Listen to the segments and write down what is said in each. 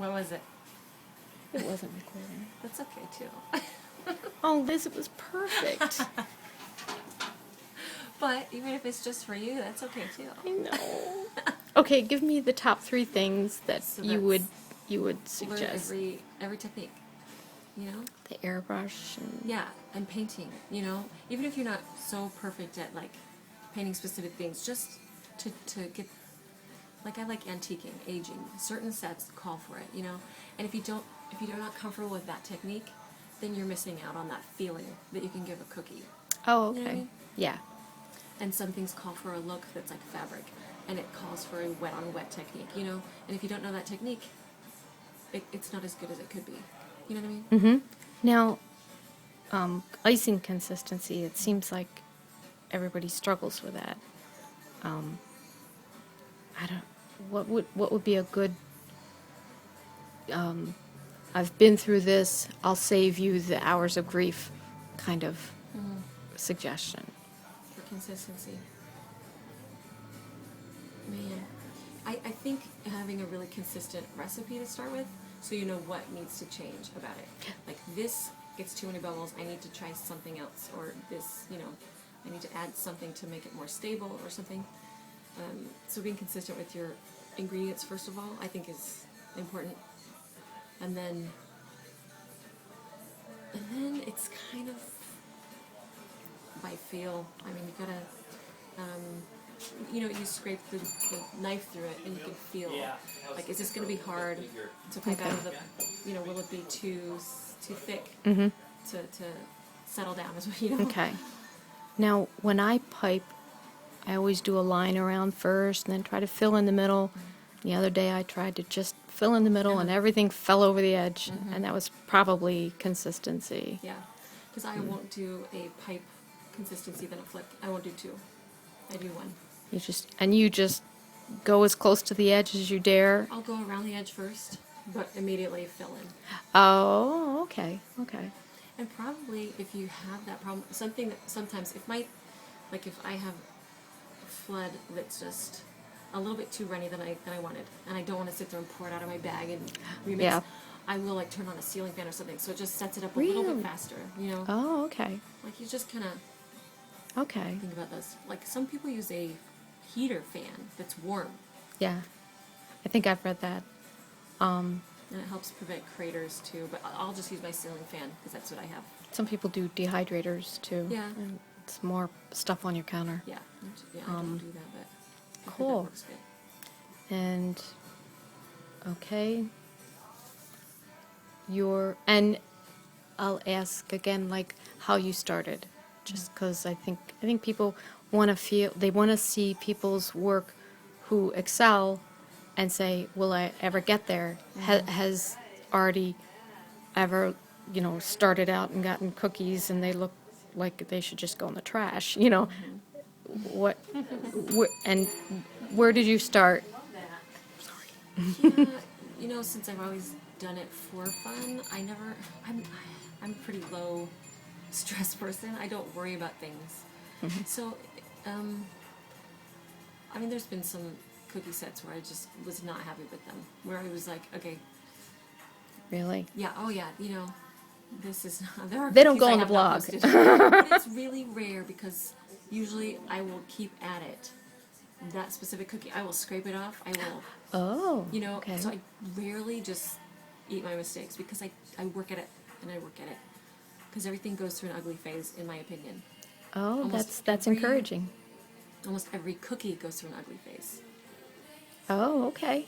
What was it? It wasn't recording. That's okay, too. Oh, Liz, it was perfect. But even if it's just for you, that's okay, too. I know. Okay, give me the top 3 things that So you would Learn suggest. every technique, you know? The airbrush and Yeah, and painting, you know? Even if you're not so perfect at, like, painting specific things, just to get... Like, I like antiquing, aging. Certain sets call for it, you know? And if you're not comfortable with that technique, then you're missing out on that feeling that you can give a cookie. oh, You know okay. what I mean? Yeah. And some things call for a look that's like fabric, and it calls for a wet-on-wet technique, you know? And if you don't know that technique, it's not as good as it could be. You know what I mean? Mm-hmm. Now, icing consistency, it seems like everybody struggles with that. I don't. What would be a good? I've been through this. I'll save you the hours of grief, kind of suggestion. For consistency. Man, I think having a really consistent recipe to start with, so you know what needs to change about it. Like, this gets too many bubbles, I need to try something else, or this, you know, I need to add something to make it more stable or something. So being consistent with your ingredients, first of all, I think is important. And then it's kind of by feel. I mean, you gotta, you know, you scrape the knife through it and you can feel, like, is this going to be hard to pipe out of the, you know, will it be too thick to settle down, you know? Okay. Now, when I pipe, I always do a line around first and then try to fill in the middle. The other day I tried to just fill in the middle and everything fell over the edge, and that was probably consistency. Yeah, because I won't do a pipe consistency then a flip. I won't do 2. I do 1. You just go as close to the edge as you dare. I'll go around the edge first, but immediately fill in. Oh, okay. And probably if you have that problem, something that sometimes if I have flood that's just a little bit too runny than I wanted, and I don't want to sit there and pour it out of my bag and remix, Yeah. I will like turn on a ceiling fan or something, so it just sets it up a little Really? bit faster, you know? Oh, okay. Like, you just kind of Okay. think about this. Like, some people use a heater fan that's warm, Yeah. I think I've read that. and it helps prevent craters too, but I'll just use my ceiling fan because that's what I have. Some people do dehydrators too. Yeah. And it's more stuff on your counter. Yeah, I don't do that, but I think Cool. that works good. And okay. And I'll ask again, like, how you started, just because I think people want to see people's work who excel, and say, will I ever get there? Has Arty ever, started out and gotten cookies and they look like they should just go in the trash? What, and where did you start? Yeah, since I've always done it for fun, I'm a pretty low stress person. I don't worry about things. So, there's been some cookie sets where I just was not happy with them, where I was like, okay, Really? yeah, oh yeah, this is there are They don't cookies go I on the have not blog. posted. But it's really rare because usually I will keep at it. That specific cookie, I will scrape it off. I will, Oh, okay. so I rarely just eat my mistakes because I work at it and I work at it. Because everything goes through an ugly phase, in my opinion. Oh, Almost that's every- encouraging. Almost every cookie goes through an ugly phase. Oh, okay.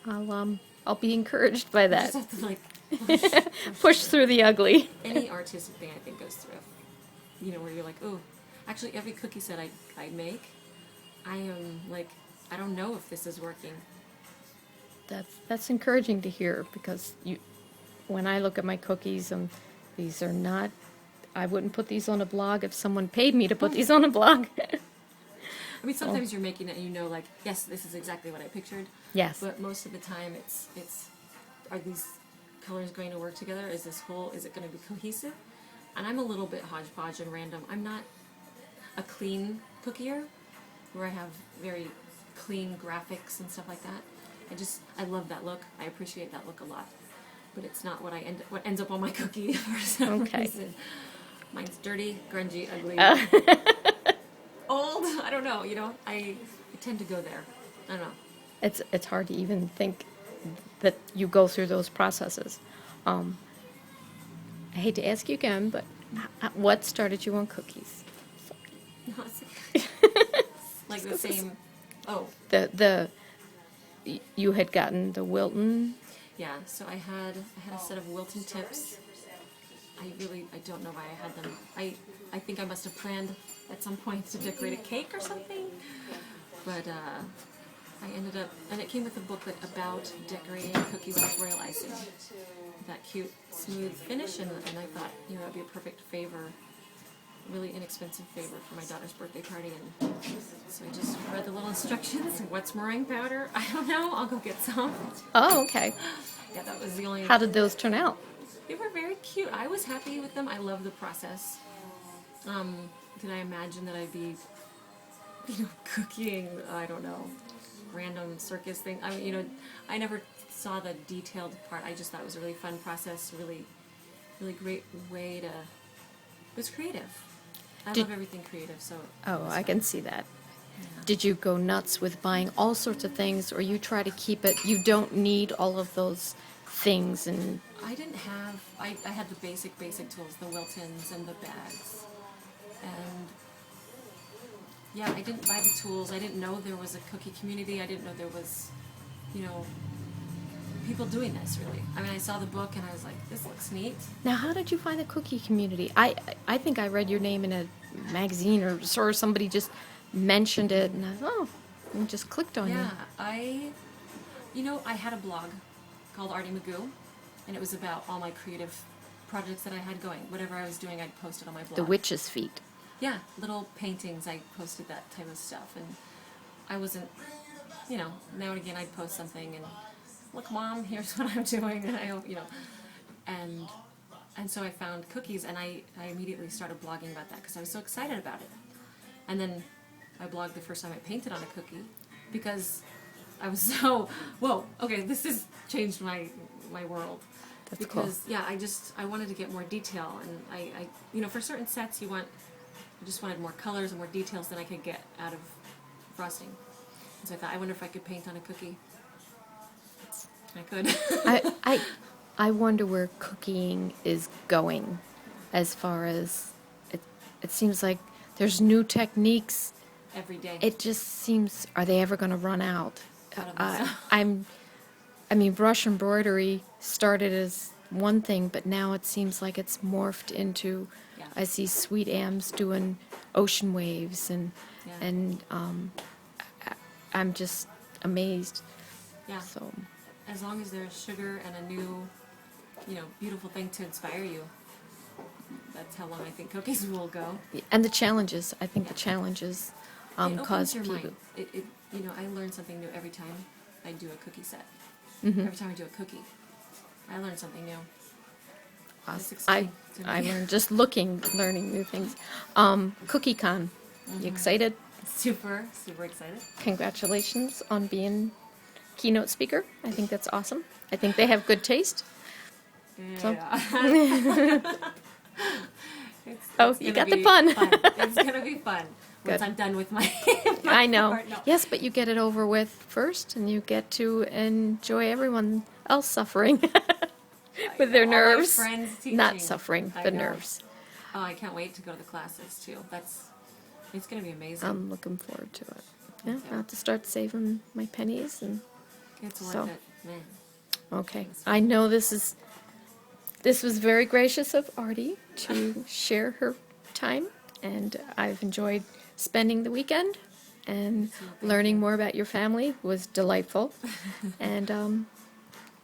I'll be encouraged by You that. just have to Push through the ugly. any artistic thing I think goes through. Where you're like, oh, actually every cookie set I make, I am like, I don't know if this is working. That's encouraging to hear, because when I look at my cookies, these are not. I wouldn't put these on a blog if someone paid me to put these on a blog. Sometimes you're making it and like, yes, this is exactly what I pictured. Yes. But most of the time it's are these colors going to work together? Is it going to be cohesive? And I'm a little bit hodgepodge and random. I'm not a clean cookier where I have very clean graphics and stuff like that. I love that look. I appreciate that look a lot. But it's not what what ends up on my cookie for some Okay. reason. Mine's dirty, grungy, ugly, Uh, old. I don't know. I tend to go there. I don't know. it's hard to even think that you go through those processes. I hate to ask you again, but what started you on cookies? No, it's like the same. Oh, You had gotten the Wilton. yeah. So I had a set of Wilton tips. I don't know why I had them. I think I must have planned at some point to decorate a cake or something. But I ended up, and it came with a booklet about decorating cookies with royal icing. That cute, smooth finish, and I thought, that'd be a perfect favor, really inexpensive favor for my daughter's birthday party. And so I just read the little instructions. What's meringue powder? I don't know. I'll go get some. Oh, okay. Yeah, that was the only. How did those turn out? They were very cute. I was happy with them. I love the process. Did I imagine that I'd be, cooking, I don't know, random circus thing? I mean, I never saw the detailed part. I just thought it was a really fun process, really, really great way to, it was creative. I love everything creative, so. Oh, I can see that. Yeah. Did you go nuts with buying all sorts of things, or you try to keep it, you don't need all of those things and... I didn't have, I had the basic tools, the Wiltons and the bags. And yeah, I didn't buy the tools. I didn't know there was a cookie community. I didn't know there was, people doing this really. I mean, I saw the book and I was like, this looks neat. Now, how did you find the cookie community? I think I read your name in a magazine or somebody just mentioned it, and I thought, and just clicked on you. Yeah, I had a blog called Arty McGoo, and it was about all my creative projects that I had going. Whatever I was doing, I'd post it on my blog. The witch's feet. Yeah, little paintings. I posted that type of stuff, and I wasn't, now and again I'd post something and, look, Mom, here's what I'm doing, and I hope, and so I found cookies, and I immediately started blogging about that because I was so excited about it. And then I blogged the first time I painted on a cookie because I was so, whoa, okay, this has changed my world. That's cool. Because, yeah, I wanted to get more detail, and I for certain sets I just wanted more colors and more details than I could get out of frosting. And so I thought, I wonder if I could paint on a cookie. I could. I wonder where cooking is going, as far as it seems like there's new techniques Every day. It just seems, are they ever going to run out? I don't know. Brush embroidery started as one thing, but now it seems like it's morphed into. Yeah. I see Sweet Am's doing ocean waves, and I'm just amazed. Yeah. So. As long as there's sugar and a new, beautiful thing to inspire you, that's how long I think cookies will go. And the challenges, I think Yeah. the challenges It cause opens your people. mind. I learn something new every time I do a cookie set. Mhm. Every time I do a cookie, I learn something new. It's Awesome. exciting to me. I learned just learning new things. Cookie Con, you excited? Super, super excited. Congratulations on being keynote speaker. I think that's awesome. I think they have good taste. So- Yeah. Oh, It's you gonna got the be pun. fun. It's gonna be fun once Good. I'm done with my. I know. part. No. Yes, but you get it over with first, and you get to enjoy everyone else suffering with their All my nerves. friends teaching. Not suffering, I the know. nerves. Oh, I can't wait to go to the classes too. It's gonna be amazing. I'm looking forward to it. Yeah, too. I'll have to start saving my pennies and. It's worth so- it, man. Okay, I know this was very gracious of Arty to share her time, and I've enjoyed spending the weekend, and learning more about your family was delightful. And I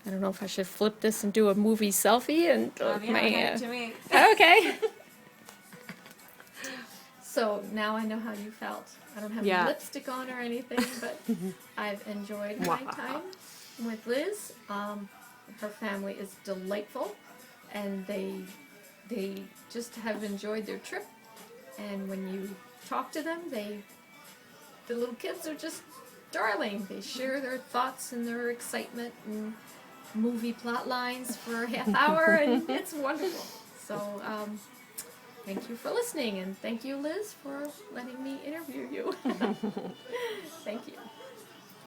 don't know if I should flip this and do a movie selfie and Hand it to me. okay. So now I know how you felt. I don't have Yeah. any lipstick on or anything, but I've enjoyed my time with Liz. Her family is delightful, and they just have enjoyed their trip. And when you talk to them, the little kids are just darling. They share their thoughts and their excitement and movie plot lines for a half hour, and it's wonderful. So, thank you for listening, and thank you, Liz, for letting me interview you. Thank you.